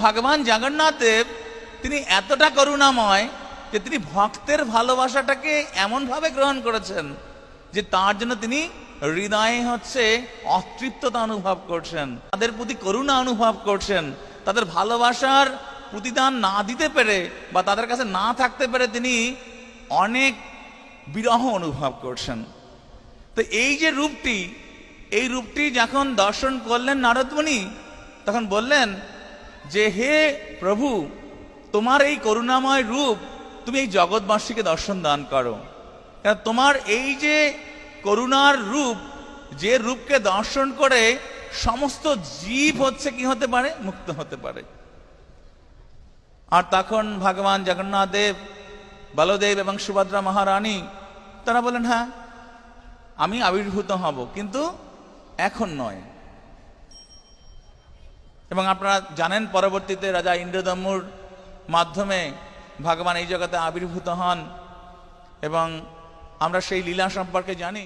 ভগবান জগন্নাথ দেব তিনি এতটা করুণাময় যে তিনি ভক্তের ভালোবাসাটাকে এমন ভাবে গ্রহণ করেছেন যে তার জন্য তিনি হৃদয়ে অতৃপ্ততা অনুভব করছেন, তাদের প্রতি করুণা অনুভব করছেন, তাদের ভালোবাসার প্রতিদান না দিতে পেরে বা তাদের কাছে না থাকতে পেরে তিনি অনেক বিরহ অনুভব করছেন। তো এই যে রূপটি, এই রূপটি যখন দর্শন করলেন নারদ মুনি, তখন বললেন যে হে প্রভু, তোমার এই করুণাময় রূপ তুমি এই জগৎবাসীকে দর্শন দান করো। কারণ তোমার এই যে করুণার রূপ, যে রূপকে দর্শন করে সমস্ত জীব কি হতে পারে, মুক্ত হতে পারে। আর তখন ভগবান জগন্নাথ দেব, বলদেব এবং সুভদ্রা মহারানী তারা বলেন হ্যাঁ আমি আবির্ভূত হব, কিন্তু এখন নয়। এবং আপনারা জানেন পরবর্তীতে রাজা ইন্দ্রদম্যুর মাধ্যমে ভগবান এই জগতে আবির্ভূত হন এবং আমরা সেই লীলা সম্পর্কে জানি।